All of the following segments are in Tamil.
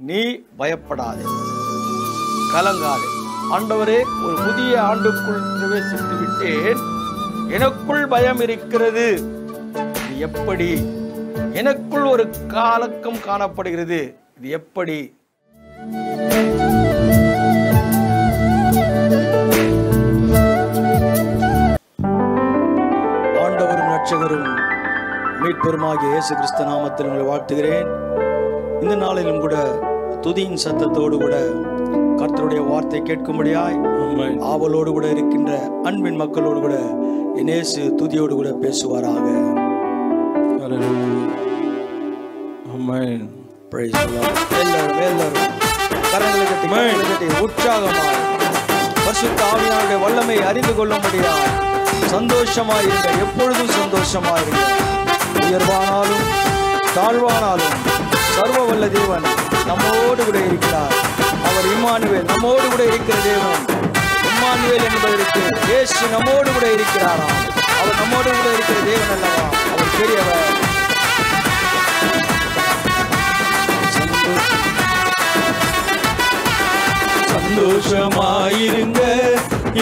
நீ பயப்படாதே, கலங்காதே. ஆண்டவரே, ஒரு புதிய ஆண்டுக்குள் பிரவேசித்து விட்டேன், எனக்குள் பயம் இருக்கிறது. இது எப்படி? எனக்குள் ஒரு கலக்கம் காணப்படுகிறது. இது எப்படி? ஆண்டவரும் இரட்சகரும் மீட்பெருமாகிய இயேசு கிறிஸ்து நாமத்தில் உங்களை வாழ்த்துகிறேன். இந்த நாளிலும் கூட துதியின் சத்தத்தோடு கூட கர்த்தருடைய வார்த்தை கேட்கும்படியாய் ஆவலோடு கூட இருக்கின்ற அன்பின் மக்களோடு கூட இயேசு துதியோடு கூட பேசுவாராக. எல்லாரும் கரங்களை கட்டி உற்சாகமாய் பரிசுத்த ஆவியானவருடைய வல்லமை அறிந்து கொள்ளும்படியாய் சந்தோஷமாயிருங்க. எப்பொழுதும் சந்தோஷமாயிருங்க. உயர்வானாலும் தாழ்வானாலும் சர்வ வல்ல தேவன் நம்மோடு கூட இருக்கிறார். அவர் இம்மானுவேல், நம்மோடு கூட இருக்கிற தேவன். இம்மானுவேல் என்பதற்கு இயேசு நம்மோடு கூட இருக்கிறாராம். அவர் நம்மோடு கூட இருக்கிற தேவன் அல்லவா? அவர் பெரியவர். சந்தோஷமாயிருங்க,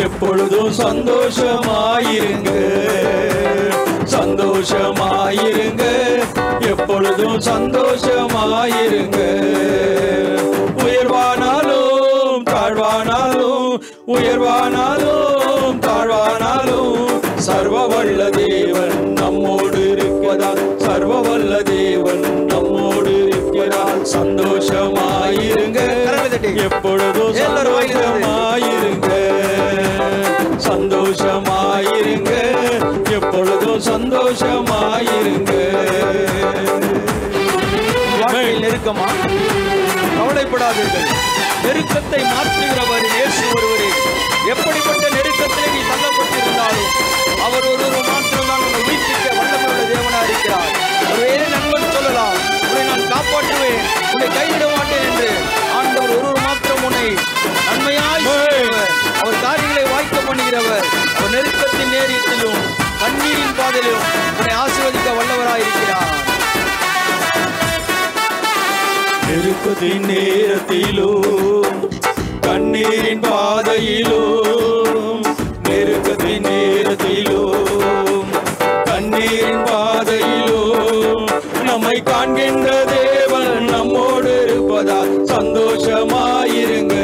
எப்பொழுதும் சந்தோஷமாயிருங்க. சந்தோஷமாயிருங்க, எப்பொழுதும் சந்தோஷமாயிருங்க. உயர்வானாலும் தாழ்வானாலும், உயர்வானாலும் தாழ்வானாலும் சர்வ வல்ல தேவன் நம்மோடு இருக்கிறார். சர்வ வல்ல தேவன் நம்மோடு இருக்கிறார். சந்தோஷமாயிருங்க, எப்பொழுதும் சந்தோஷமாயிருங்க. சந்தோஷமாயிருங்க, எப்பொழுதும் சந்தோஷமாயிருங்க. நெருக்கமா? கவலைப்படாதீர்கள். நெருக்கத்தை மாற்றுகிறவர் இயேசு ஒருவரே. எப்படிப்பட்ட நெருக்கத்திலே நீ தள்ளப்பட்டிருந்தாலும் அவர் ஒருவர் மாத்திரம்தான் உன்னை உயிர்ப்பிக்க வல்லமையுள்ள தேவனா இருக்கிறார். ஒருவேளை நண்பன் சொல்லலாம், உன்னை நான் காப்பாற்றுவேன், உன்னை கைவிட மாட்டேன் என்று. ஆண்டவர் ஒருவர் மாத்திரம் உன்னை நன்மையாய் செய்கிறவர். அவர் காரியங்களை வாய்க்க பண்ணுகிறவர். அவர் நெருக்கத்தின் நேரத்திலும் கண்ணீரின் பாதையிலும் உன்னை ஆசீர்வதிக்க வல்லவராயிருக்கிறார். நெருக்கத்தின் நேரத்திலும் கண்ணீரின் பாதையிலும், நெருக்கத்தின் நேரத்திலும் கண்ணீரின் பாதையிலும் நம்மை காண்கின்ற தேவன் நம்மோடு இருப்பதால் சந்தோஷமாயிருங்க.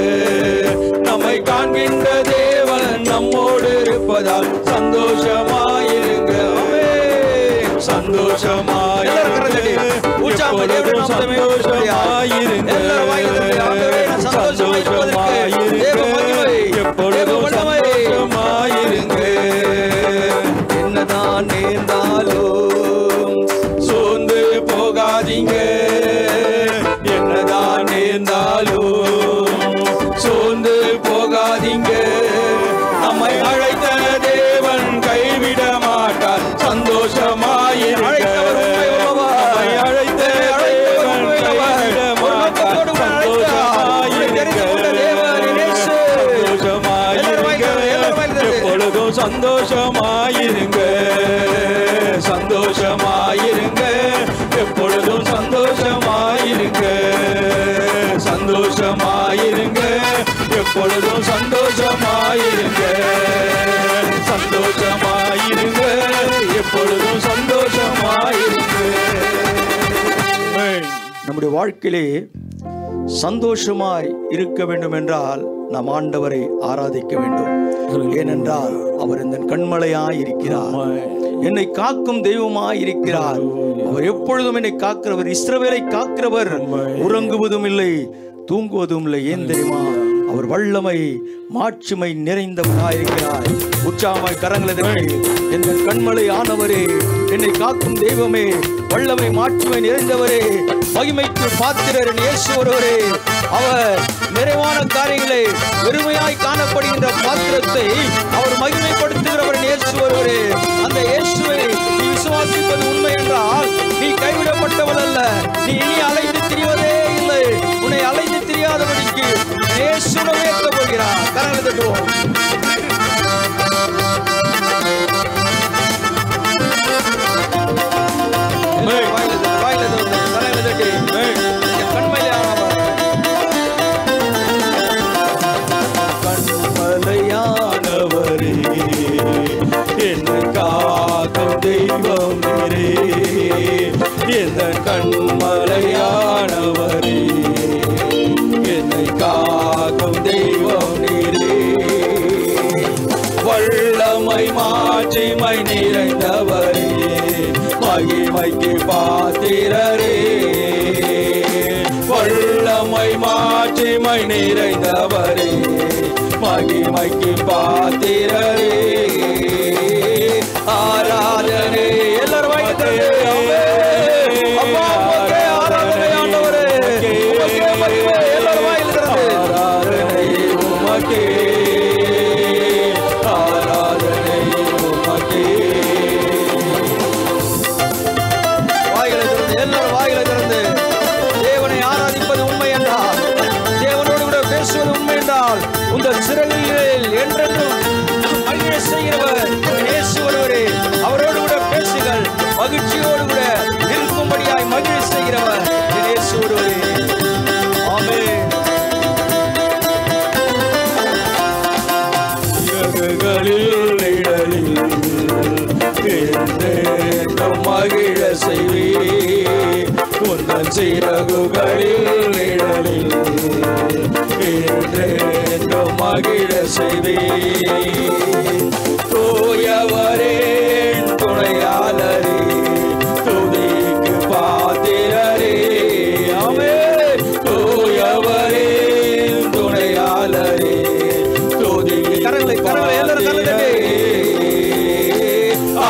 நம்மை காண்கின்ற தேவன் நம்மோடு இருப்பதால் சந்தோஷமாயிருங்க. சந்தோஷமாயிருங்க, எப்பொழுதும் சந்தோஷமாயிருங்க. சந்தோஷமாயிருங்க, எப்பொழுதும் சந்தோஷமாயிருங்க. என்னதான் நேர்ந்தாலும் சோர்ந்து போகாதீங்க. என்னதான் நேர்ந்தாலும் சோர்ந்து போகாதீங்க. நம்மை அழைத்த தேவன் கைவிட மாட்டார். சந்தோஷமாயிருங்க. நம்மை அழைத்த தேவன் கைவிட மாட்டார். சந்தோஷமாயிருங்க, எப்பொழுதும் சந்தோஷமாயிருங்க. சந்தோஷமாயிருங்க, எப்பொழுதும் சந்தோஷமாயிருங்க. சந்தோஷமாயிருங்க, எப்பொழுதும் சந்தோஷமாயிருங்க. சந்தோஷமாயிருங்க, எப்பொழுதும் சந்தோஷமாயிருங்க. நம்முடைய வாழ்க்கையிலே சந்தோஷமாய் இருக்க வேண்டும் என்றால் நாம் ஆண்டவரை ஆராதிக்க வேண்டும். ஏனென்றால் அவர் இந்த கண்மலையாய் இருக்கிறார், என்னை காக்கும் தெய்வமாய் இருக்கிறார். அவர் எப்பொழுதும் என்னை காக்கிறவர், இஸ்ரவேலை காக்கிறவர். உறங்குவதும் இல்லை, தூங்குவதும் இல்லை. ஏன் தெரியுமா? அவர் வல்லமை மாட்சிமை நிறைந்தவராயிருக்கிறார். உற்சாகமாய் கரங்களை தட்டி, என் கண்மலை ஆனவரே, என்னை காக்கும் தெய்வமே, வல்லமை மாட்சிமை நிறைந்தவரே, மகிமைக்கு பாத்திரர் இயேசு ஒருவரே. அவர் நிறைவான காரியங்களை வெறுமையாய் காணப்படுகின்ற பாத்திரத்தை அவர் மகிமைப்படுத்துகிறவர் இயேசு ஒருவரே. அந்த இயேசுவை நீ விசுவாசிப்பது உண்மை என்றால் நீ கைவிடப்பட்டவள் அல்ல. நீ இனி அலைந்து திரிவதே இல்லை. உன்னை அலைந்து திரியாதபடிக்கு இயேசுவை உயர்த்த போகிறார். கரங்களை தட்டுவோம். கண்மையானவர் கண்மலையானவரே, என்னை காக்கும் தெய்வம் நீரே. வல்லமை மாட்சிமை நிறைந்தவரே, மகிமைக்கு பாத்திரரே. வல்லமை மாட்சிமை நிறைந்தவரே, மகிமைக்கு பாத்திரரே. ஆராதனை எல்லாரும் வாய்க்கிறே. அப்பா உமக்கே ஆராதனை ஆண்டவரே, உமக்கே மகிமை எல்லாரும் வாய்க்கிறது. ஆராதனை உமக்கே, ஆராதனை உமக்கே. வாய்களை திறந்து எல்லாரும் வாய்களை திறந்து தேவனை ஆராதிப்பது உண்மை என்றால், தேவனோடு கூட பேசுவது உண்மை என்றால், உங்கள் சிறகுகளில் என்றென்றும் மகிழ செய்கிறவர் இயேசு ஒருவரே. அவரோடு கூட பேசுங்கள், மகிழ்ச்சியோடு கூட இருக்கும்படியாய் மகிழ செய்கிறவர் இயேசு ஒருவரே. ஆமென். சிறகுகளில் நிழலில் என்றென்றும் மகிழ செய்வீர். உந்தன் சிறகுகளில் நிழலில் என்றென்றும் மகிழ செய்வீர். தூயவரே துணையாளரே, துதிக்கு பாத்திரரே. ஆமென். தூயவரே துணையாளரே, துதிக்கு கரங்களை எல்லாரும் கரங்களை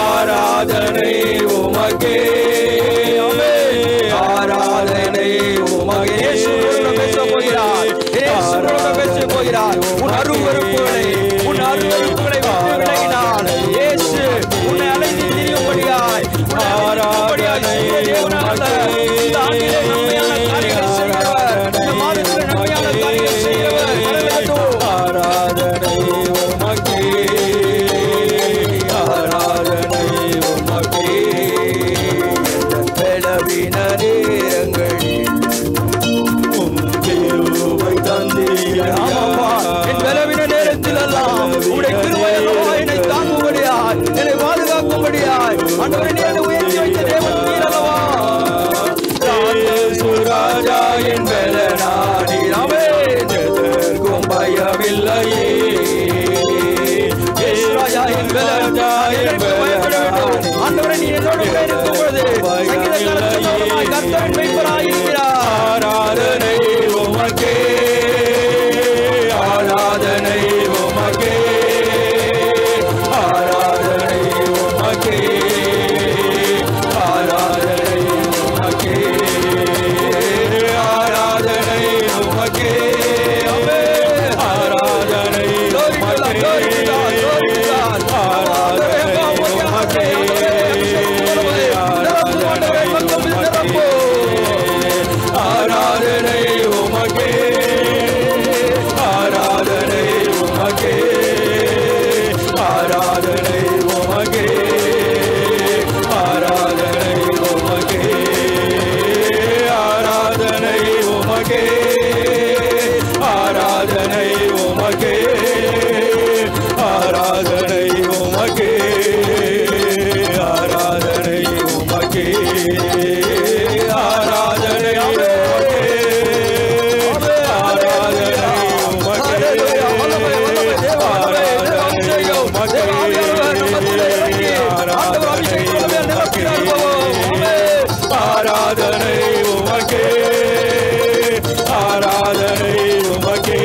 ஆராதனை உமக்கே. ஆராதனை உமக்கே. இயேசுவோடு பேச போகிறார், இயேசுவோடு பேச போகிறார். உன் அருவருப்புகளை விலகினார் இயேசு. உன்னை அழைத்து திரியும்படியாய் தேவனால இந்த ஆண்டிலே நன்மையான காரியங்கள் செய்கிறவர், இந்த மாதத்தில் நன்மையான காரியங்கள் செய்கிறவர். ஆராதனை உமக்கே, ஆராதனை உமக்கே. பலவீன நேரங்களில் கிருபை தந்தீர். என் பலவீன நேரத்தில் எல்லாம் உம்முடைய கிருபை என்னை தாங்கும்படியாய், என்னை பாதுகாக்கும்படியாய் ஆண்டவரே நீர் என்னை உயர்த்தி வைத்த தேவன் நீர் அல்லவா. ராஜா என் பலனானி, ஆமென். எதற்கும் பயமில்லையே. ராஜா என் பலனானி, ஆண்டவரே நீர் என்னோடு கூட இருக்கும் பொழுது சங்கீதக்காரன் கர்த்தரின் மெய்ப்பராய் இருக்கிறார். ஆராதனை உமக்கே, ஆராதனை உமக்கே, ஆராதனை உமக்கே, ஆராதனை உமக்கே, ஆராதனை உமக்கே. ஆமென். ஆராதனை ஆராதனை உமக்கே, ஆராதனை உமக்கே, ஆராதனை உமக்கே, ஆராதனை உமக்கே, ஆராதனை உமக்கே, ஆராதனை உமக்கே, ஆராதனை உமக்கே, ஆராதனை உமக்கே, ஆராதனை ஆராதனை உமக்கே, ஆராதனை உமக்கே,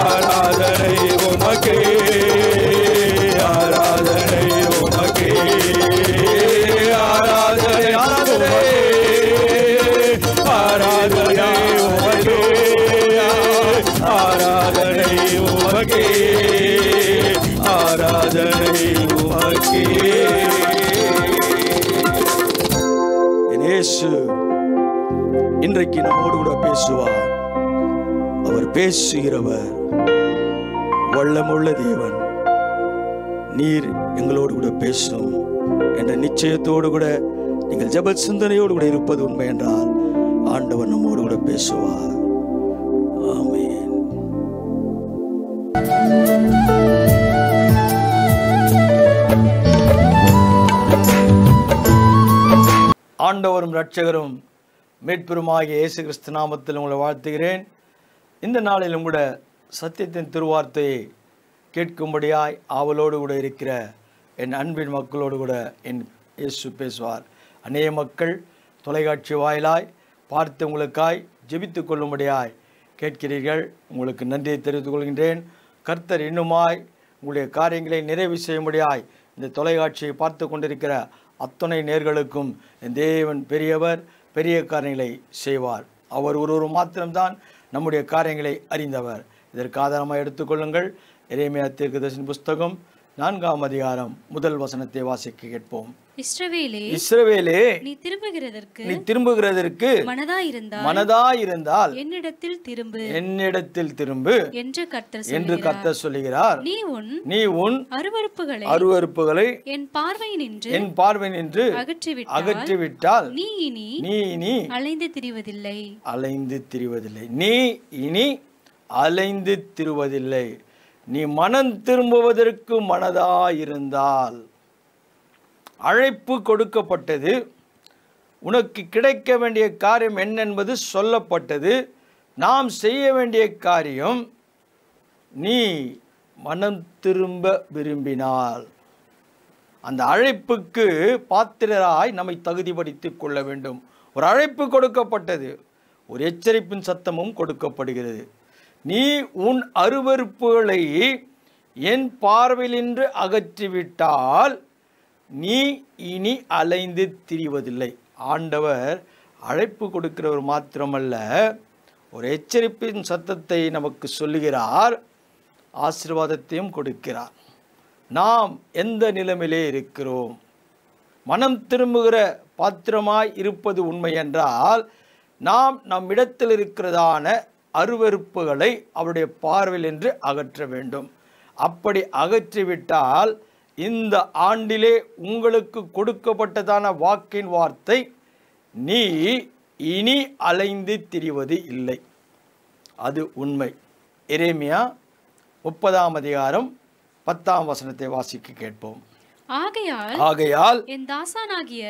ஆராதனை உமக்கே, ஆராதனை உமக்கே, ஆராதனை ஆராதனை உமக்கே, ஆராதனை உமக்கே, ஆராதனை உமக்கே. இயேசு இன்றைக்கு நம்மோடு கூட பேசுவார். அவர் பேசுகிறவர் வல்லமுள்ள தேவன். நீர் எங்களோடு கூட பேசும் என்ற நிச்சயத்தோடு கூட நீங்கள் ஜெப சிந்தனையோடு கூட இருப்பது உண்மை என்றால் ஆண்டவர் நம்மோடு கூட பேசுவார். ஆமென். ஆண்டவரும் இரட்சகரும் மீட்பெருமாகிய இயேசு கிறிஸ்து நாமத்தில் உங்களை வாழ்த்துகிறேன். இந்த நாளில் கூட சத்தியத்தின் திருவார்த்தையை கேட்கும்படியாய் ஆவலோடு கூட இருக்கிற என் அன்பின் மக்களோடு கூட என் இயேசு பேசுவார். அநேக மக்கள் தொலைக்காட்சி வாயிலாய் பார்த்து உங்களுக்காய் ஜெபித்து கொள்ளும்படியாய் கேட்கிறீர்கள். உங்களுக்கு நன்றியை தெரிவித்துக் கொள்கின்றேன். கர்த்தர் இன்னுமாய் உங்களுடைய காரியங்களை நிறைவு செய்யும்படியாய் இந்த தொலைக்காட்சியை பார்த்து கொண்டிருக்கிற அத்தனை நேர்களுக்கும் தேவன் பெரியவர், பெரிய காரியங்களை செய்வார். அவர் ஒருவர் மாத்திரம்தான் நம்முடைய காரியங்களை அறிந்தவர். இதற்கு ஆதாரமாக எடுத்துக்கொள்ளுங்கள். எரேமியா தீர்க்கதரிசன புஸ்தகம் 4ஆம் அதிகாரம் 1 வசனத்தை வாசிக்க கேட்போம். இஸ்ரவேலே, நீ திரும்புகிறதற்கு மனதாயிருந்தால் என்னிடத்தில் திரும்பு என்று கர்த்தர் சொல்லுகிறார். நீ உன் அருவருப்புகளை என் பார்வை நின்று அகற்றிவிட்டால் நீ இனி அலைந்து திரிவதில்லை. நீ மனம் திரும்புவதற்கு மனதாயிருந்தால் அழைப்பு கொடுக்கப்பட்டது. உனக்கு கிடைக்க வேண்டிய காரியம் என்னென்பது சொல்லப்பட்டது. நாம் செய்ய வேண்டிய காரியம், நீ மனம் திரும்ப விரும்பினால் அந்த அழைப்புக்கு பாத்திரராய் நம்மை தகுதிப்படுத்திக் கொள்ள வேண்டும். ஒரு அழைப்பு கொடுக்கப்பட்டது, ஒரு எச்சரிப்பின் சத்தமும் கொடுக்கப்படுகிறது. நீ உன் அருவருப்புகளை என் பார்வையினின்று அகற்றிவிட்டால் நீ இனி அலைந்து திரிவதில்லை. ஆண்டவர் அழைப்பு கொடுக்கிறவர் மாத்திரமல்ல, ஒரு எச்சரிப்பின் சத்தத்தை நமக்கு சொல்லுகிறார், ஆசீர்வாதத்தையும் கொடுக்கிறார். நாம் எந்த நிலைமையிலே இருக்கிறோம்? மனம் திரும்புகிற பாத்திரமாய் இருப்பது உண்மை என்றால், நாம் நம்மிடத்தில் இருக்கிறதான அருவருப்புகளை அவருடைய பார்வையில் என்று அகற்ற வேண்டும். அப்படி அகற்றிவிட்டால் இந்த ஆண்டிலே உங்களுக்கு கொடுக்கப்பட்டதான வாக்கின் வார்த்தை, நீ இனி அலைந்து திரிவது இல்லை. அது உண்மை. எரேமியா 30ஆம் அதிகாரம் 10ஆம் வசனத்தை வாசிக்க கேட்போம். ஆகையால் என் தாசனாகிய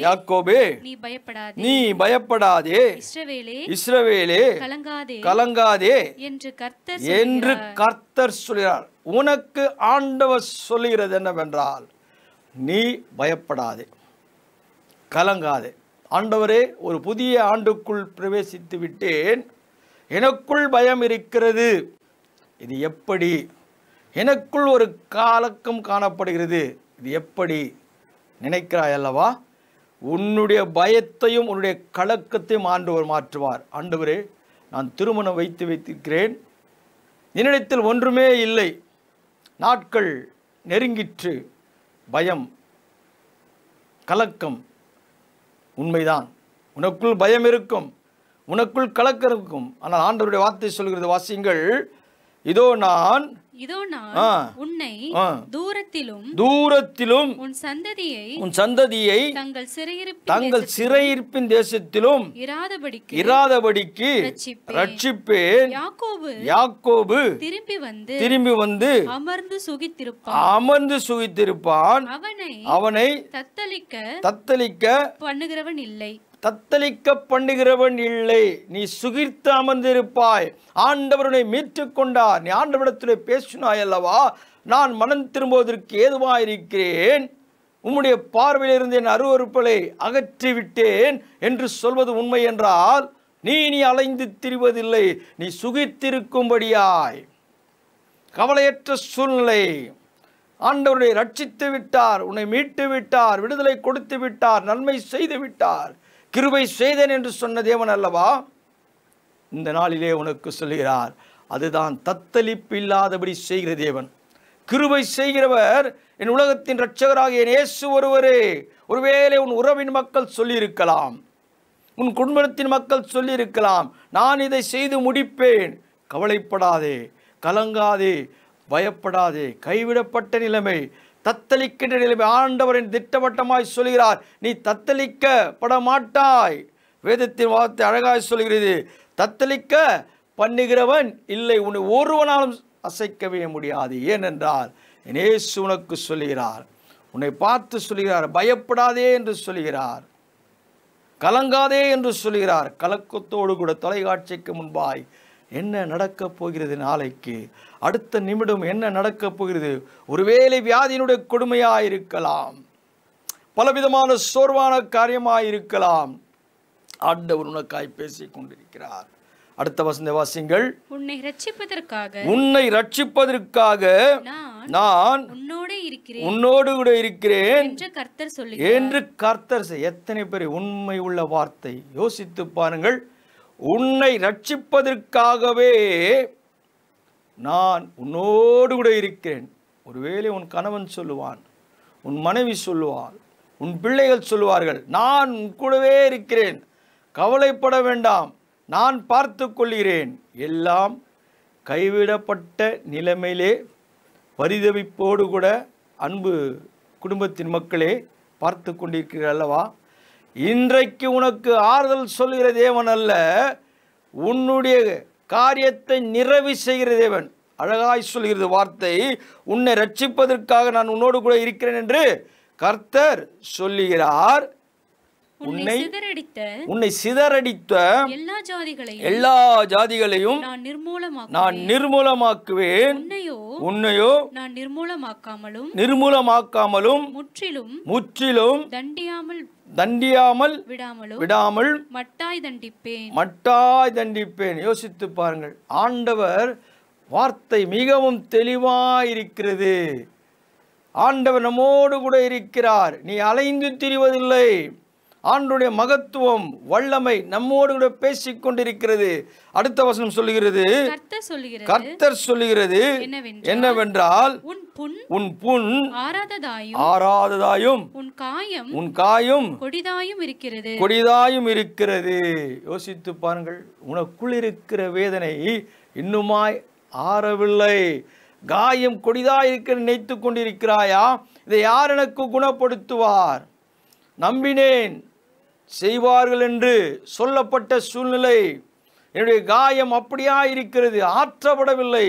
யாக்கோபே, நீ பயப்படாதே, இஸ்ரவேலே கலங்காதே என்று கர்த்தர் சொல்கிறார். உனக்கு ஆண்டவர் சொல்லுகிறது என்னவென்றால், நீ பயப்படாதே, கலங்காதே. ஆண்டவரே, ஒரு புதிய ஆண்டுக்குள் பிரவேசித்து விட்டேன், எனக்குள் பயம் இருக்கிறது. இது எப்படி? எனக்குள் ஒரு கலக்கம் காணப்படுகிறது. இது எப்படி நினைக்கிறாய் அல்லவா? உன்னுடைய பயத்தையும் உன்னுடைய கலக்கத்தையும் ஆண்டவர் மாற்றுவார். ஆண்டவரே, நான் திருமணம் வைத்திருக்கிறேன், என்னிடத்தில் ஒன்றுமே இல்லை, நாட்கள் நெருங்கிற்று. பயம், கலக்கம் உண்மைதான். உனக்குள் பயம் இருக்கும், உனக்குள் கலக்கம் இருக்கும். ஆனால் ஆண்டவருடைய வார்த்தை சொல்கிறது, வாசியுங்கள். இதோ நான் உன்னை தூரத்திலும் உன் சந்ததியை தங்கள் சிறையிருப்பின் தேசத்திலும் இராதபடிக்கு ரட்சிப்பேன். யாக்கோபு திரும்பி வந்து அமர்ந்து சுகித்திருப்பான். அவனை தத்தளிக்க பண்ணுகிறவன் இல்லை. நீ சுகிர்த்து அமர்ந்திருப்பாய். ஆண்டவருடைய மீட்டுக் கொண்டார். நீ ஆண்டவரிடத்திலே பேசினாய் அல்லவா, நான் மனம் திரும்புவதற்கு ஏதுவாயிருக்கிறேன், உம்முடைய பார்வையிலிருந்து என் அருவருப்புகளை அகற்றிவிட்டேன் என்று சொல்வது உண்மை என்றால், நீ அலைந்து திரிவதில்லை. நீ சுகித்திருக்கும்படியாய் கவலையற்ற சூழ்நிலை ஆண்டவருடைய ரட்சித்து விட்டார், உன்னை மீட்டு விட்டார், விடுதலை கொடுத்து விட்டார், நன்மை செய்து விட்டார், கிருபை செய்தேன் என்று சொன்ன தேவன் அல்லவா. இந்த நாளிலே உனக்கு சொல்கிறார், அதுதான் தத்தளிப்பு இல்லாதபடி செய்கிற தேவன். கிருபை செய்கிறவர் என் உலகத்தின் இரட்சகராகிய இயேசு ஒருவரே. ஒருவேளை உன் உறவின் மக்கள் சொல்லியிருக்கலாம், உன் குடும்பத்தின் மக்கள் சொல்லியிருக்கலாம், நான் இதை செய்து முடிப்பேன். கவலைப்படாதே, கலங்காதே, பயப்படாதே. கைவிடப்பட்ட நிலைமை, தத்தளிக்கின்ற நிலைமை ஆண்டவரின் திட்டவட்டமாய் சொல்கிறார். நீ தத்தளிக்கப்பட மாட்டாய். வேதத்தின் வார்த்தை அழகாய் சொல்கிறது, தத்தளிக்க பண்ணுகிறவன் இல்லை, உன்னை ஒருவனாலும் அசைக்கவே முடியாது. ஏனென்றால் இயேசு உனக்கு சொல்கிறார், உன்னை பார்த்து சொல்கிறார், பயப்படாதே என்று சொல்கிறார், கலங்காதே என்று சொல்கிறார். கலக்கத்தோடு கூட தொலைக்காட்சிக்கு முன்பாய் என்ன நடக்கப் போகிறது, நாளைக்கு அடுத்த நிமிடம் என்ன நடக்கப் போகிறது, ஒருவேளை வியாதியினுடைய கொடுமையாயிருக்கலாம், பலவிதமான சோர்வான காரியமாயிருக்கலாம். ஆண்டவர் உனக்காய் பேசிக் கொண்டிருக்கிறார். அடுத்த வசந்த வாசிங்கள். உன்னை ரட்சிப்பதற்காக நான் உன்னோடு கூட இருக்கிறேன் என்று கர்த்தர். எத்தனை பேர் உண்மை உள்ள வார்த்தை, யோசித்து பாருங்கள். உன்னை ரட்சிப்பதற்காகவே நான் உன்னோடு கூட இருக்கிறேன். ஒருவேளை உன் கணவன் சொல்லுவான், உன் மனைவி சொல்லுவாள், உன் பிள்ளைகள் சொல்லுவார்கள், நான் கூடவே இருக்கிறேன், கவலைப்பட வேண்டாம், நான் பார்த்து கொள்கிறேன். எல்லாம் கைவிடப்பட்ட நிலைமையிலே பரிதவிப்போடு கூட அன்பு குடும்பத்தின் மக்களே பார்த்து கொண்டிருக்கிறீர்கள் அல்லவா? இன்றைக்கு உனக்கு ஆறுதல் சொல்கிற தேவன் அல்ல, உன்னுடைய காரியத்தை நிறைவு செய்கிற தேவன். அழகாய் சொல்கிறது வார்த்தை, உன்னை ரட்சிப்பதற்காக நான் உன்னோடு கூட இருக்கிறேன் என்று கர்த்தர் சொல்லுகிறார். உன்னை சிதறடித்த எல்லா ஜாதிகளையும் நான் நிர்மூலமாக்குவேன். உன்னையோ நான் நிர்மூலமாக்காமலும் முற்றிலும் தண்டியாமல் விடாமல் மட்டாய் தண்டிப்பேன். யோசித்து பாருங்கள். ஆண்டவர் வார்த்தை மிகவும் தெளிவாயிருக்கிறது. ஆண்டவர் நம்மோடு கூட இருக்கிறார். நீ அலைந்து திரிவதில்லை. ஆண்டவருடைய மகத்துவம் வல்லமை நம்மோடு கூட பேசிக் கொண்டிருக்கிறது. அடுத்த வசனம் சொல்லுகிறது, கர்த்தர் சொல்லுகிறது என்னவென்றால், உன் புண் ஆறாததாயும் உன் காயம் கொடிதாயும் இருக்கிறது. யோசித்து பாருங்கள். உனக்குள் இருக்கிற வேதனை இன்னுமாய் ஆறவில்லை. காயம் கொடிதாயிருக்க நினைத்து கொண்டிருக்கிறாயா? இதை யார் எனக்கு குணப்படுத்துவார்? நம்பினேன், செய்வார்கள் என்று சொல்லப்பட்ட சூழ்நிலை. என்னுடைய காயம் அப்படியா இருக்கிறது, ஆற்றப்படவில்லை.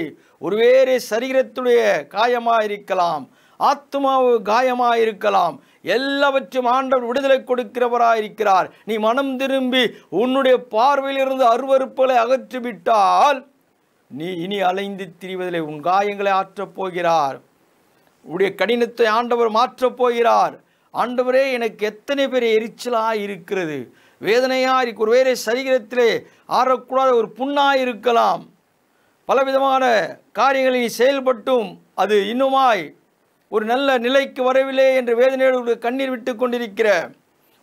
ஒருவேளை சரீரத்துடைய காயமாயிருக்கலாம், ஆத்மாவு காயமாயிருக்கலாம். எல்லாவற்றையும் ஆண்டவர் விடுதலை கொடுக்கிறவராயிருக்கிறார். நீ மனம் திரும்பி உன்னுடைய பார்வையிலிருந்து அருவருப்புகளை அகற்றிவிட்டால் நீ இனி அலைந்து திரிவதில்லை. உன் காயங்களை ஆற்றப் போகிறார். உன்னுடைய கடினத்தை ஆண்டவர் மாற்றப் போகிறார். ஆண்டவரே, எனக்கு எத்தனை பேர் எரிச்சலாக இருக்கிறது, வேதனையாக இருக்கு. ஒருவேளை சரீரத்திலே ஆறக்கூடாத ஒரு புண்ணாக இருக்கலாம். பலவிதமான காரியங்களை நீ செயல்பட்டும் அது இன்னுமாய் ஒரு நல்ல நிலைக்கு வரவில்லை என்று வேதனையோடு கண்ணீர் விட்டு கொண்டிருக்கிற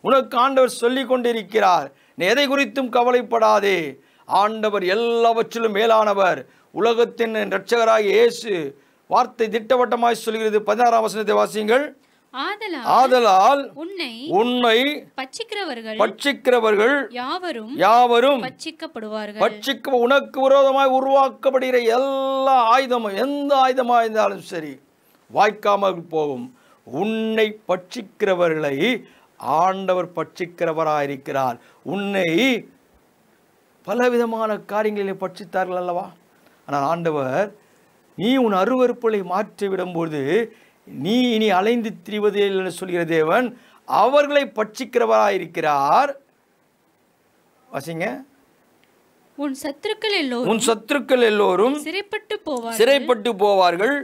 உனக்கு ஆண்டவர் சொல்லி கொண்டிருக்கிறார், நீ எதை குறித்தும் கவலைப்படாதே. ஆண்டவர் எல்லாவற்றிலும் மேலானவர். உலகத்தின் இரட்சகராகிய இயேசு வார்த்தை திட்டவட்டமாய் சொல்கிறது. 16ஆம் வசனத்தை வாசியுங்கள். ஆதலால் உன்னை பட்சிக்கிறவர்கள் யாவரும் உனக்கு விரோதமாய் உருவாக்கப்படுகிற எல்லா ஆயுதமும், எந்த ஆயுதமாக இருந்தாலும் சரி, வாய்க்காமல் போகும். உன்னை பட்சிக்கிறவர்களை ஆண்டவர் பட்சிக்கிறவராயிருக்கிறார். உன்னை பலவிதமான காரியங்களில் பட்சித்தார்கள் அல்லவா? ஆனால் ஆண்டவர், நீ உன் அருவருப்புகளை மாற்றிவிடும்போது நீ இனி அலைந்து திரிவதே என்று சொல்கிற தேவன் அவர்களை பட்சிக்கிறவராயிருக்கிறார். வாசிங்க. உன் சத்துருக்கள் எல்லோரும் சிறைப்பட்டு போவார்கள்.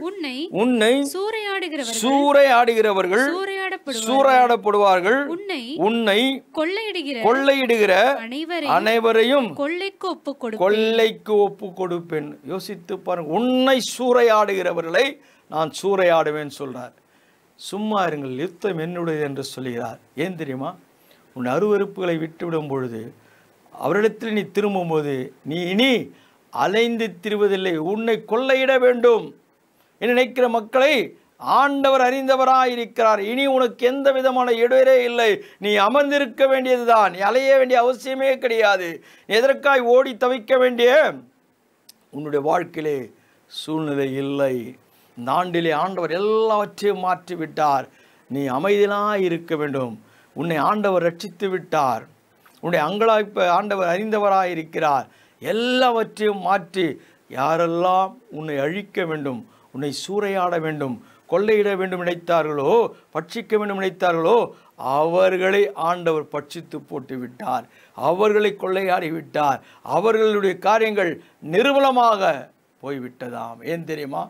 உன்னை சூறையாடுகிறவர்கள் சூறையாடப்படுவார்கள். உன்னை கொள்ளையிடுகிற அனைவரையும் கொள்ளைக்கு ஒப்பு கொடுப்பேன். யோசித்து பாருங்கள். உன்னை சூறையாடுகிறவர்களை நான் சூறையாடுவேன் சொல்றார். சும்மா இருங்கள், யுத்தம் என்னுடையது என்று சொல்கிறார். ஏன் தெரியுமா? உன் அருவருப்புகளை விட்டுவிடும் பொழுது, அவரிடத்தில் நீ திரும்பும்போது, நீ இனி அலைந்து திரிவதில்லை. உன்னை கொள்ளையிட வேண்டும் என்று நினைக்கிற மக்களை ஆண்டவர் அறிந்தவராயிருக்கிறார். இனி உனக்கு எந்த விதமான இடையூறே இல்லை. நீ அமர்ந்திருக்க வேண்டியதுதான். நீ அலைய வேண்டிய அவசியமே கிடையாது. நீ எதற்காய் ஓடி தவிக்க வேண்டிய உன்னுடைய வாழ்க்கையிலே சூழ்நிலை இல்லை. இந்த ஆண்டிலே ஆண்டவர் எல்லாவற்றையும் மாற்றிவிட்டார். நீ அமைதியாக இருக்க வேண்டும். உன்னை ஆண்டவர் ரட்சித்து விட்டார். உன்னுடைய அங்கலாய்ப்பை ஆண்டவர் அறிந்தவராயிருக்கிறார். எல்லாவற்றையும் மாற்றி யாரெல்லாம் உன்னை அழிக்க வேண்டும், உன்னை சூறையாட வேண்டும், கொள்ளையிட வேண்டும் நினைத்தார்களோ, பட்சிக்க வேண்டும் நினைத்தார்களோ, அவர்களை ஆண்டவர் பட்சித்து போட்டு விட்டார். அவர்களை கொள்ளையாடி விட்டார். அவர்களுடைய காரியங்கள் நிர்மூலமாக போய்விட்டதாம். ஏன் தெரியுமா?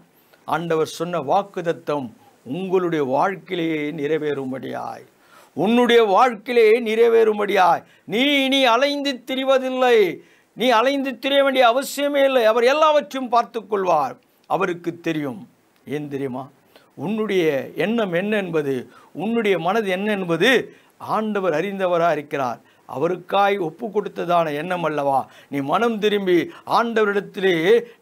ஆண்டவர் சொன்ன வாக்குத்தத்தம் உங்களுடைய வாழ்க்கையிலேயே நிறைவேறும்படியாய், உன்னுடைய வாழ்க்கையிலேயே நிறைவேறும்படியாய் நீ இனி அலைந்து திரிவதில்லை. நீ அலைந்து திரிய வேண்டிய அவசியமே இல்லை. அவர் எல்லாவற்றையும் பார்த்து கொள்வார். அவருக்கு தெரியும். ஏன் தெரியுமா? உன்னுடைய எண்ணம் என்ன என்பது, உன்னுடைய மனது என்ன என்பது ஆண்டவர் அறிந்தவராக இருக்கிறார். அவருக்காய் ஒப்பு கொடுத்ததான எண்ணம் அல்லவா? நீ மனம் திரும்பி ஆண்டவரிடத்திலே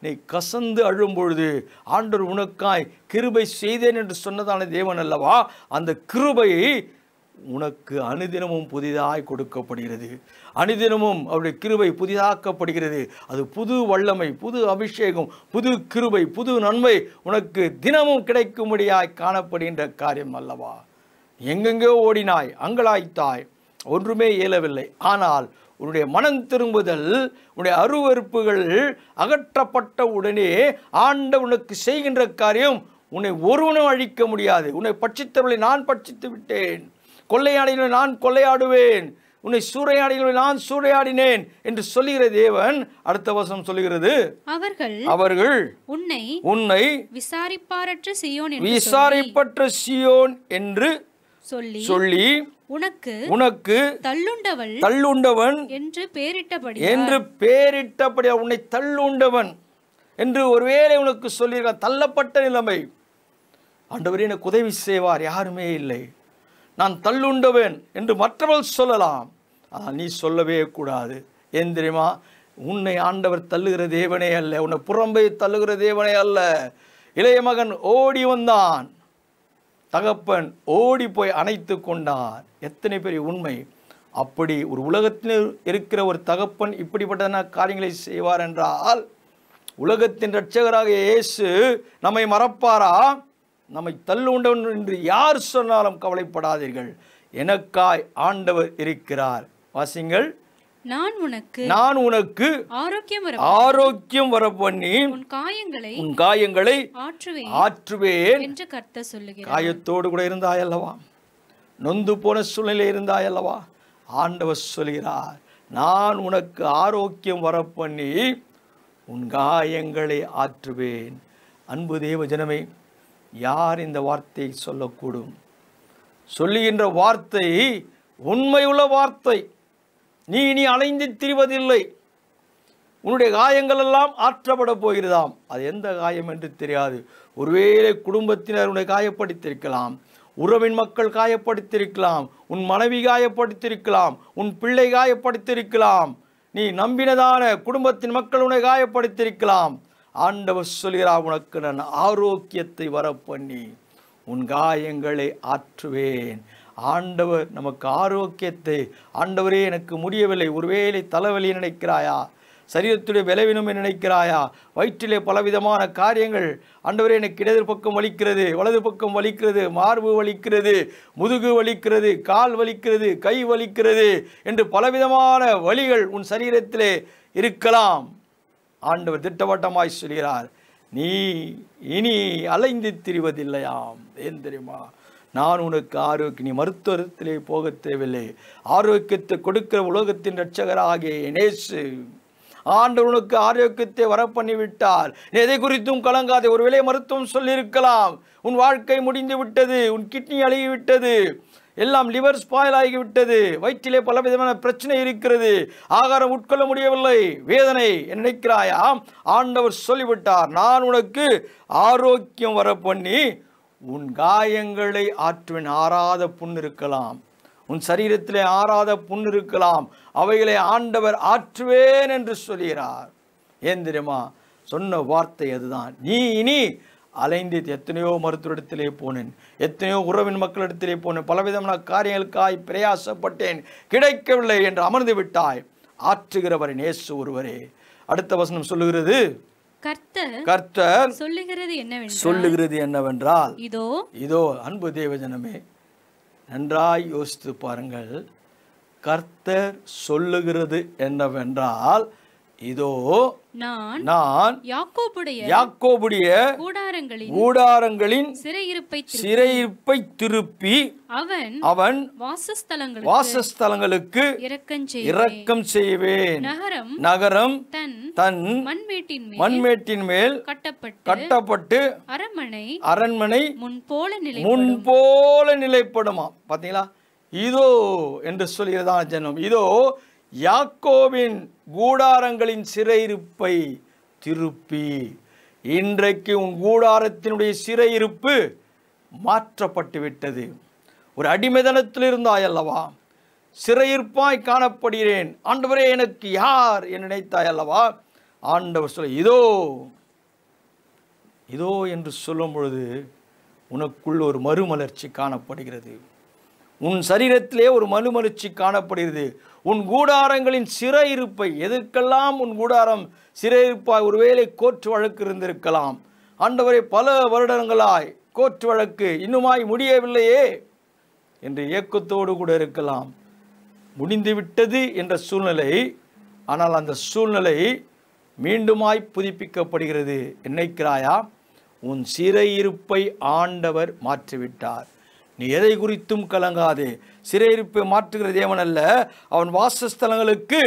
நீ கசந்து அழும் பொழுது ஆண்டவர் உனக்காய் கிருபை செய்தேன் என்று சொன்னதான தேவன் அல்லவா? அந்த கிருபையை உனக்கு அனுதினமும் புதிதாய் கொடுக்கப்படுகிறது. அனுதினமும் அவருடைய கிருபை புதிதாக்கப்படுகிறது. அது புது வல்லமை, புது அபிஷேகம், புது கிருபை, புது நன்மை உனக்கு தினமும் கிடைக்கும்படியாய் காணப்படுகின்ற காரியம் அல்லவா? எங்கெங்கோ ஓடினாய், அங்கலாய்த்தாய், ஒன்றுமே இயலவில்லை. ஆனால் உன்னுடைய மனம் திரும்புதல், உன்னுடைய அருவருப்புகள் அகற்றப்பட்ட உடனே ஆண்டவனுக்கு செய்கின்ற காரியம் உன்னை ஒருவனும் அழிக்க முடியாது. உன்னை பட்சித்தவர்களை நான் பட்சித்து விட்டேன், கொள்ளையாடிகளை நான் கொள்ளையாடுவேன், உன்னை சூறையாடிகளை நான் சூறையாடினேன் என்று சொல்லுகிற தேவன் அடுத்த வசனம் சொல்லுகிறது, அவர்கள் உன்னை விசாரிப்பற்ற சீயோன் என்று சொல்லி உனக்கு தள்ளுண்டவன் என்று பெயரிட்டபடி உன்னை தள்ளுண்டவன் என்று ஒருவேளை உனக்கு சொல்லியிருக்க தள்ளப்பட்ட நிலைமை. ஆண்டவரே எனக்கு உதவி செய்வார் யாருமே இல்லை, நான் தள்ளுண்டவன் என்று மற்றவர்கள் சொல்லலாம். ஆனால் நீ சொல்லவே கூடாது. ஏன் தெரியுமா? உன்னை ஆண்டவர் தள்ளுகிற தேவனே அல்ல, உன்னை புறம்பே தள்ளுகிற தேவனே அல்ல. இளைய மகன் ஓடி வந்தான், தகப்பன் ஓடி போய் அணைத்து கொண்டார். எத்தனை பெரிய உண்மை! அப்படி ஒரு உலகத்தில் இருக்கிற ஒரு தகப்பன் இப்படிப்பட்ட காரியங்களை செய்வார் என்றால், உலகத்தின் இரட்சகராக இயேசு நம்மை மறப்பாரா? நம்மை தள்ளுண்டவன் என்று யார் சொன்னாலும் கவலைப்படாதீர்கள், எனக்காய் ஆண்டவர் இருக்கிறார். வாசிங்கள், நான் உனக்கு ஆரோக்கியம் வர பண்ணி உன் காயங்களை ஆற்றுவேன் என்று கர்த்தர் சொல்லுகிறார். காயத்தோடு கூட இருந்தாயல்லவா, நொந்து போன சூழ்நிலை இருந்தாயல்லவா, ஆண்டவர் சொல்கிறார், நான் உனக்கு ஆரோக்கியம் வர பண்ணி உன் காயங்களை ஆற்றுவேன். அன்பு தேவ ஜனமே, யார் இந்த வார்த்தையை சொல்லக்கூடும்? சொல்லுகின்ற வார்த்தை உண்மையுள்ள வார்த்தை. நீ இனி அலைந்து திரிவதில்லை. உன்னுடைய காயங்கள் எல்லாம் ஆற்றப்பட போகிறதாம். அது எந்த காயம் என்று தெரியாது. ஒருவேளை குடும்பத்தினர் உன்னை காயப்படுத்தியிருக்கலாம், உறவின் மக்கள் காயப்படுத்தியிருக்கலாம், உன் மனைவி காயப்படுத்தியிருக்கலாம், உன் பிள்ளை காயப்படுத்தியிருக்கலாம், நீ நம்பினதான குடும்பத்தின் மக்கள் உன்னை காயப்படுத்தியிருக்கலாம். ஆண்டவர் சொல்கிறார், உனக்கு நான் ஆரோக்கியத்தை வர பண்ணி உன் காயங்களை ஆற்றுவேன். ஆண்டவர் நமக்கு ஆரோக்கியத்தை, ஆண்டவரே எனக்கு முடியவில்லை, ஒருவேளை தலைவலி நினைக்கிறாயா, சரீரத்துடைய பலவீனம் நினைக்கிறாயா, வயிற்றிலே பலவிதமான காரியங்கள், ஆண்டவரே எனக்கு இடது பக்கம் வலிக்கிறது, வலது பக்கம் வலிக்கிறது, மார்பு வலிக்கிறது, முதுகு வலிக்கிறது, கால் வலிக்கிறது, கை வலிக்கிறது என்று பலவிதமான வலிகள் உன் சரீரத்திலே இருக்கலாம். ஆண்டவர் திட்டவட்டமாய் சொல்கிறார், நீ இனி அலைந்து திரிவதில்லையாம். ஏன் தெரியுமா? நான் உனக்கு ஆரோக்கியம், நீ மருத்துவத்திலே போக தேவையில்லை. ஆரோக்கியத்தை கொடுக்கிற உலகத்தின் இரட்சகராகிய இயேசு ஆண்டவர் உனக்கு ஆரோக்கியத்தை வர பண்ணிவிட்டார். நீ எதை குறித்தும் கலங்காதே. ஒருவேளை மருத்துவம் சொல்லியிருக்கலாம், உன் வாழ்க்கை முடிந்து விட்டது, உன் கிட்னி அழுகிவிட்டது, எல்லாம் லிவர் ஸ்பாயில் ஆகிவிட்டது, வயிற்றிலே பலவிதமான பிரச்சனை இருக்கிறது, ஆகாரம் உட்கொள்ள முடியவில்லை, வேதனை நினைக்கிறாயா? ஆண்டவர் சொல்லிவிட்டார், நான் உனக்கு ஆரோக்கியம் வர பண்ணி உன் காயங்களை ஆற்றுவேன். ஆறாத புண் இருக்கலாம், உன் சரீரத்திலே ஆறாத புண் இருக்கலாம், அவைகளை ஆண்டவர் ஆற்றுவேன் என்று சொல்கிறார். ஏன் தெரியுமா? சொன்ன வார்த்தை அதுதான். நீ இனி அலைந்து எத்தனையோ மருத்துவத்திலே போனேன், எத்தனையோ உறவின் மக்களிடத்திலே போனேன், பலவிதமான காரியங்களுக்காய் பிரயாசப்பட்டேன், கிடைக்கவில்லை என்று அமர்ந்து விட்டாய். ஆற்றுகிறவர் இயேசு ஒருவரே. அடுத்த வசனம் சொல்லுகிறது, கர்த்தர் சொல்லுகிறது என்னவென்றால், இதோ அன்பு தேவஜனமே, நன்றாய் யோசித்து பாருங்கள். கர்த்தர் சொல்லுகிறது என்னவென்றால், இதோ நான் நான் யாக்கோபுடைய கூடாரங்களின் சிறையிருப்பை திருப்பி அவன் வாசஸ்தலங்களுக்கு இரக்கம் செய்வேன். நகரம் தன் மண்மேட்டின் மேல் கட்டப்பட்டு அரண்மனை முன்போல நிலைப்படுமா. பாத்தீங்களா, இதோ என்று சொல்கிறதான் ஜனம். இதோ யாக்கோபின் கூடாரங்களின் சிறையிருப்பை திருப்பி. இன்றைக்கு உன் கூடாரத்தினுடைய சிறையிருப்பு மாற்றப்பட்டு விட்டது. ஒரு அடிமைதனத்தில் இருந்தாய் அல்லவா, சிறையிருப்பாய் காணப்படுகிறேன். ஆண்டவரே எனக்கு யார் என்று நினைத்தாய் அல்லவா. ஆண்டவர் சொல்ல இதோ இதோ என்று சொல்லும் பொழுது உனக்குள் ஒரு மறுமலர்ச்சி காணப்படுகிறது. உன் சரீரத்திலே ஒரு மறுமலர்ச்சி காணப்படுகிறது. உன் கூடாரங்களின் சிறையிருப்பை, எதற்கெல்லாம் உன் கூடாரம் சிறையிருப்பாய், ஒருவேளை கோர்ட் வழக்கு இருந்திருக்கலாம். ஆண்டவரே பல வருடங்களாய் கோர்ட் வழக்கு இன்னுமாய் முடியவில்லையே என்று ஏக்கத்தோடு கூட இருக்கலாம். முடிந்துவிட்டது என்ற சூழ்நிலை. ஆனால் அந்த சூழ்நிலை மீண்டுமாய் புதுப்பிக்கப்படுகிறது. நினைக்கிறாயா? உன் சிறையிருப்பை ஆண்டவர் மாற்றிவிட்டார். நீ எதை குறித்தும் கலங்காதே. சிறையிருப்பை மாற்றுகிற தேவன் அல்ல, அவன் வாசஸ்தலங்களுக்கு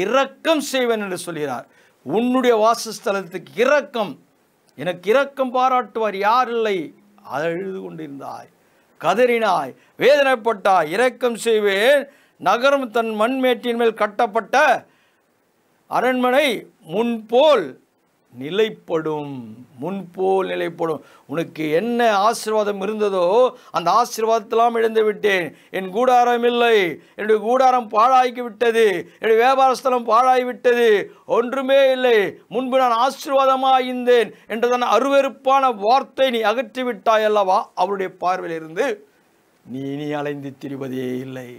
இரக்கம் செய்வேன் என்று சொல்கிறார். உன்னுடைய வாசஸ்தலத்துக்கு இரக்கம், எனக்கு இரக்கம் பாராட்டுவார் யார் இல்லை. அழுது கொண்டிருந்தாய், கதறினாய், வேதனைப்பட்டாய். இரக்கம் செய்வேன். நகரம் தன் மண்மேட்டின் மேல் கட்டப்பட்ட அரண்மனை முன்போல் நிலைப்படும். முன்போல் நிலைப்படும். உனக்கு என்ன ஆசீர்வாதம் இருந்ததோ அந்த ஆசீர்வாதத்தெல்லாம் இழந்து விட்டேன். என் கூடாரம் இல்லை, என்னுடைய கூடாரம் பாழாகி விட்டது, என்னுடைய வியாபார ஸ்தலம் பாழாகிவிட்டது, ஒன்றுமே இல்லை. முன்பு நான் ஆசீர்வாதமாக இருந்தேன் என்றதான் அருவருப்பான வார்த்தை நீ அகற்றி விட்டாய் அல்லவா. அவருடைய பார்வையிலிருந்து நீ இனி அலைந்து திரிவதே இல்லை.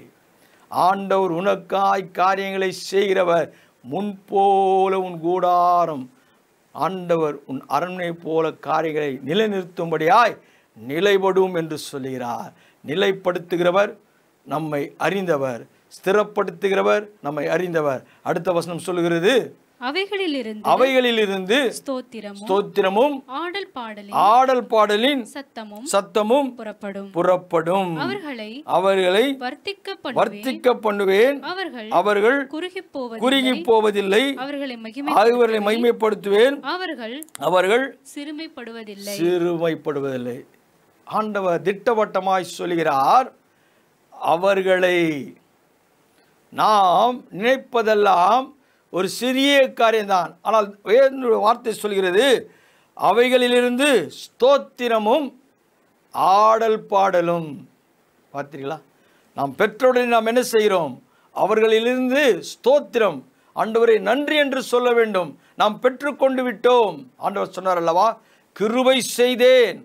ஆண்டவர் உனக்காய் காரியங்களை செய்கிறவர். முன்போல உன் கூடாரம், ஆண்டவர் உன் அரண்மனை போல காரியங்களை நிலைநிறுத்தும்படியாய் நிலைப்படும் என்று சொல்கிறார். நிலைப்படுத்துகிறவர் நம்மை அறிந்தவர், ஸ்திரப்படுத்துகிறவர் நம்மை அறிந்தவர். அடுத்த வசனம் சொல்லுகிறது, அவைகளிலிருந்து ஸ்தோத்திரமும் ஆடல் பாடலின் சத்தமும் புறப்படும். அவர்களை வர்த்திக்க பண்ணுவேன். அவர்கள் குறுகி போவதில்லை. அவர்களை மகிமைப்படுத்துவேன். அவர்கள் சிறுமைப்படுவதில்லை. ஆண்டவர் திட்டவட்டமாய் சொல்கிறார், அவர்களை நாம் நினைப்பதெல்லாம் ஒரு சிறிய காரியம்தான். ஆனால் வேறொரு வார்த்தை சொல்கிறது, அவைகளிலிருந்து ஸ்தோத்திரமும் ஆடல் பாடலும். பார்த்தீங்களா, நாம் பெற்றோருடன் நாம் என்ன செய்கிறோம்? அவர்களிலிருந்து ஸ்தோத்திரம், ஆண்டவரை நன்றி என்று சொல்ல வேண்டும். நாம் பெற்றுக்கொண்டு விட்டோம். ஆண்டவர் சொன்னார் அல்லவா, கிருபை செய்தேன்,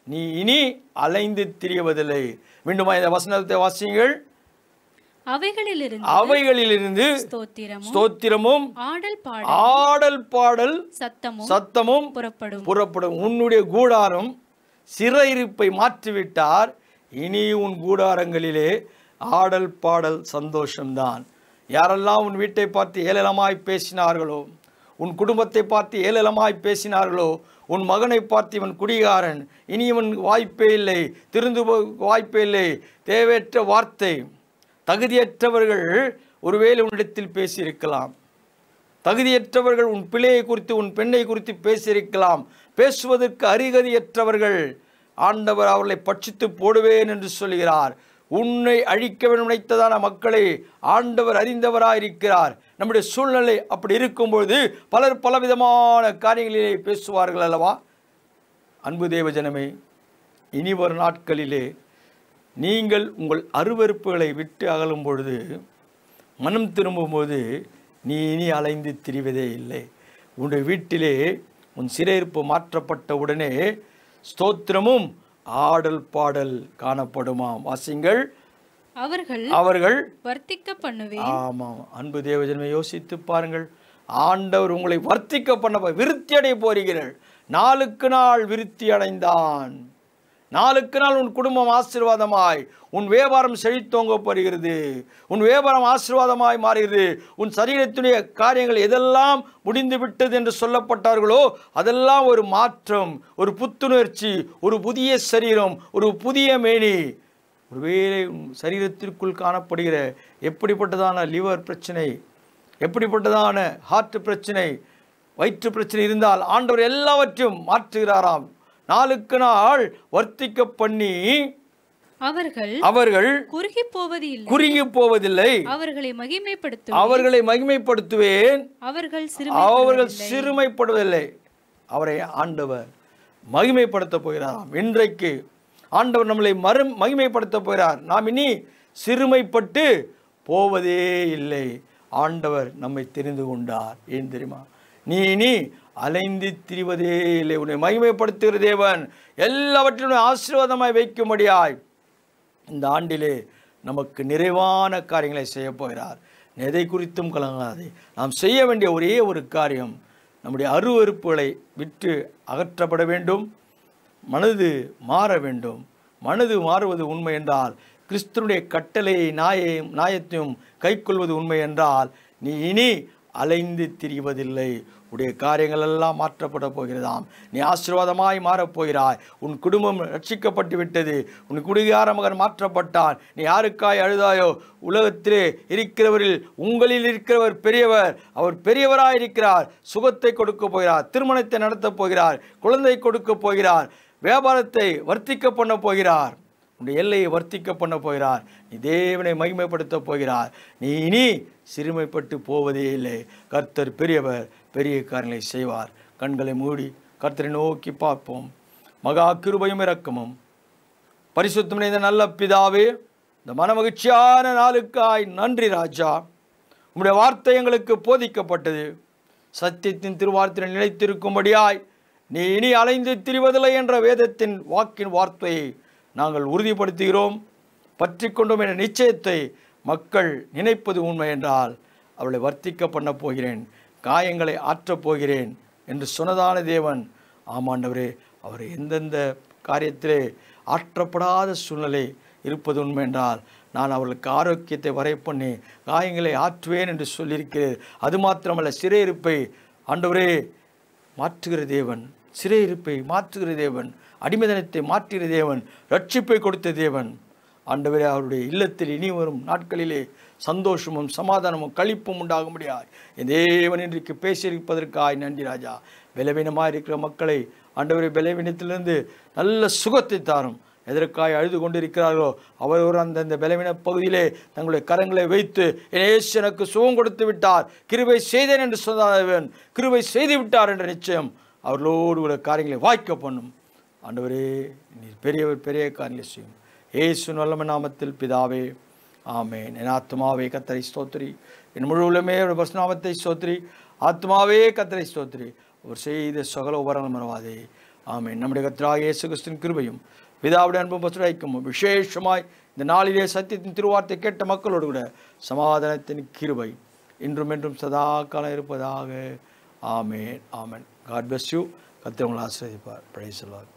நீ இனி அலைந்து திரிவதில்லை. மீண்டும் இந்த வசனத்தை வாசியுங்கள். அவைகளிலிருந்து ஸ்தோத்திரமும் ஆடல் பாடல் சத்தமும் புறப்படும். உன்னுடைய கூடாரம் சிறையிருப்பை மாற்றிவிட்டார். இனி உன் கூடாரங்களிலே ஆடல் பாடல் சந்தோஷம்தான். யாரெல்லாம் உன் வீட்டை பார்த்து ஏளனமாய் பேசினார்களோ, உன் குடும்பத்தை பார்த்து ஏளனமாய் பேசினார்களோ, உன் மகனை பார்த்து இவன் குடிகாரன், இனி இவன் வாய்ப்பே இல்லை, திருந்து வாய்ப்பே இல்லை, தேவையற்ற வார்த்தை, தகுதியற்றவர்கள் ஒருவேளை உன்னிடத்தில் பேசியிருக்கலாம். தகுதியற்றவர்கள் உன் பிள்ளையை குறித்து, உன் பெண்ணை குறித்து பேசியிருக்கலாம். பேசுவதற்கு அருகதையற்றவர்கள், ஆண்டவர் அவர்களை பட்சித்து போடுவேன் என்று சொல்கிறார். உன்னை அழிக்க வேண்டும் நினைத்ததான மக்களை ஆண்டவர் அறிந்தவராயிருக்கிறார். நம்முடைய சூழ்நிலை அப்படி இருக்கும்பொழுது பலர் பலவிதமான காரியங்களிலே பேசுவார்கள் அல்லவா. அன்பு தேவஜனமே, இனி வரும் நாட்களிலே நீங்கள் உங்கள் அருவருப்புகளை விட்டு அகலும் பொழுது, மனம் திரும்பும்போது நீ இனி அலைந்து திரிவதே இல்லை. உன்னுடைய வீட்டிலே உன் சிறையிருப்பு மாற்றப்பட்ட உடனே ஸ்தோத்திரமும் ஆடல் பாடல் காணப்படுமாம். வாசிங்கள். அவர்கள் வர்த்திக்க பண்ணுவேன். ஆமாம், அன்பு தேவஜனமே, யோசித்து பாருங்கள். ஆண்டவர் உங்களை வர்த்திக்க பண்ண, விருத்தி அடைய போகிறீர்கள். நாளுக்கு நாள் விருத்தி அடைந்தான். நாளுக்கு நாள் உன் குடும்பம் ஆசீர்வாதமாய், உன் வியாபாரம் செழித்தோங்க போகிறது, உன் வியாபாரம் ஆசீர்வாதமாய் மாறுகிறது. உன் சரீரத்துடைய காரியங்கள் எதெல்லாம் முடிந்து விட்டது என்று சொல்லப்பட்டார்களோ அதெல்லாம் ஒரு மாற்றம், ஒரு புத்துணர்ச்சி, ஒரு புதிய சரீரம், ஒரு புதிய மேனி. ஒருவேளை சரீரத்திற்குள் காணப்படுகிற எப்படிப்பட்டதான லிவர் பிரச்சனை, எப்படிப்பட்டதான ஹார்ட் பிரச்சனை, வயிற்று பிரச்சனை இருந்தால் ஆண்டவர் எல்லாவற்றையும் மாற்றுகிறாராம். நாளுக்கு நாள் வர்த்திக்க பண்ணி அவர்கள் குறுகி போவதில்லை, அவர்களை மகிமைப்படுத்துவேன், அவர்கள் சிறுமைப்படுவதில்லை. அவரை ஆண்டவர் மகிமைப்படுத்த போகிறாராம். இன்றைக்கு ஆண்டவர் நம்மளை மகிமைப்படுத்த போகிறார். நாம் இனி சிறுமைப்பட்டு போவதே இல்லை. ஆண்டவர் நம்மை தெரிந்து கொண்டார். ஏன் தெரியுமா? நீ இனி அலைந்து திரிவதே இல்லை. உன்னை மகிமைப்படுத்துகிற தேவன் எல்லாவற்றிலும் ஆசீர்வாதமாய் வைக்கும்படியாய் இந்த ஆண்டிலே நமக்கு நிறைவான காரியங்களை செய்ய போகிறார். எதை குறித்தும் கலங்காதே. நாம் செய்ய வேண்டிய ஒரே ஒரு காரியம், நம்முடைய அருவருப்புகளை விட்டு அகற்றப்பட வேண்டும். மனது மாற வேண்டும். மனது மாறுவது உண்மை என்றால், கிறிஸ்துனுடைய கட்டளையை நியாயத்தையும் கைக்கொள்வது உண்மை என்றால், நீ இனி அலைந்து திரிவதில்லை. உடைய காரியங்கள் எல்லாம் மாற்றப்பட போகிறதாம். நீ ஆசீர்வாதமாய் மாறப்போகிறாய். உன் குடும்பம் ரட்சிக்கப்பட்டு விட்டது. உன் குடிகார மகன் மாற்றப்பட்டான். நீ யாருக்காய் அழுதாயோ, உலகத்திலே இருக்கிறவரில் உங்களில் இருக்கிறவர் பெரியவர், அவர் பெரியவராய் இருக்கிறார். சுகத்தை கொடுக்க போகிறார், திருமணத்தை நடத்தப் போகிறார், குழந்தை கொடுக்க போகிறார், வியாபாரத்தை வர்த்திக்க பண்ண போகிறார், உன்னுடைய எல்லையை வர்த்திக்க பண்ண போகிறார். நீ தேவனை மகிமைப்படுத்த போகிறார். நீ இனி சிறுமைப்பட்டு போவதே இல்லை. கர்த்தர் பெரியவர், பெரிய காரியங்களை செய்வார். கண்களை மூடி கர்த்தரை நோக்கி பார்ப்போம். மகா கிருபையும் இரக்கமும் பரிசுத்தம் நிறைந்த நல்ல பிதாவே, இந்த மனமகிழ்ச்சியான நாளுக்காய் நன்றி ராஜா. உம்முடைய வார்த்தை எங்களுக்கு போதிக்கப்பட்டது. சத்தியத்தின் திருவார்த்தையில் நிலைத்திருக்கும்படியாய் நீ இனி அலைந்து திரிவதில்லை என்ற வேதத்தின் வாக்கின் வார்த்தையை நாங்கள் உறுதிப்படுத்துகிறோம், பற்றி கொண்டோம் என்ற நிச்சயத்தை மக்கள் நினைப்பது உண்மை என்றால் அவளை வர்த்திக்க பண்ண போகிறேன், காயங்களை ஆற்றப் போகிறேன் என்று சொன்னதான தேவன். ஆமாண்டவரே, அவர் எந்தெந்த காரியத்திலே ஆற்றப்படாத சூழ்நிலை இருப்பது உண்மை என்றால் நான் அவர்களுக்கு ஆரோக்கியத்தை வரை பண்ணி காயங்களை ஆற்றுவேன் என்று சொல்லியிருக்கிறேன். அது மாத்திரமல்ல, சிறையிருப்பை ஆண்டவரே மாற்றுகிற தேவன், சிறையிருப்பை மாற்றுகிற தேவன், அடிமைதனத்தை மாற்றுகிற தேவன், ரட்சிப்பை கொடுத்த தேவன். ஆண்டவரே, அவருடைய இல்லத்தில் இனி வரும் நாட்களிலே சந்தோஷமும் சமாதானமும் களிப்பும் உண்டாக முடியாது என் தேவன் இன்றைக்கு பேசியிருப்பதற்காய் நன்றி ராஜா. பலவீனமாக இருக்கிற மக்களை ஆண்டவரே பலவீனத்திலிருந்து நல்ல சுகத்தை தாரும். எதற்காய் அழுது கொண்டிருக்கிறார்களோ அவர் அந்தந்த பலவீன பகுதியிலே தங்களுடைய கரங்களை வைத்து இயேசு எனக்கு சுகம் கொடுத்து விட்டார், கிருபை செய்தேன் என்று சொன்னவன் கிருபை செய்து விட்டார் என்ற நிச்சயம் அவர்களோடு உள்ள காரியங்களை வாய்க்க பண்ணும். ஆண்டவரே, நீர் பெரியவர், பெரிய காரியங்களை செய்யும். இயேசு நல்ல நாமத்தில் பிதாவே, ஆமென். என் ஆத்மாவே கர்த்தரை ஸ்தோத்திரி, என் முழு உள்ளமே அவருடைய பரிசுத்த ஸ்தோத்திரி. ஆத்மாவே கர்த்தரை ஸ்தோத்திரி, அவர் செய்த சகல உபகாரங்கள் மறவாதே. ஆமென். நம்முடைய கர்த்தராகிய இயேசு கிறிஸ்துவின் கிருபையும் பிதாவுடைய அன்பும் பரிசுத்தமும் விசேஷமாய் இந்த நாளிலே சத்தியத்தின் திருவார்த்தை கேட்ட மக்களோடு கூட சமாதானத்தின் கிருபை இன்றும் என்றும் சதா காலம் இருப்பதாக. ஆமென், ஆமென். God bless you. கர்த்தர் உங்களை ஆசீர்வதிப்பார். Praise the Lord.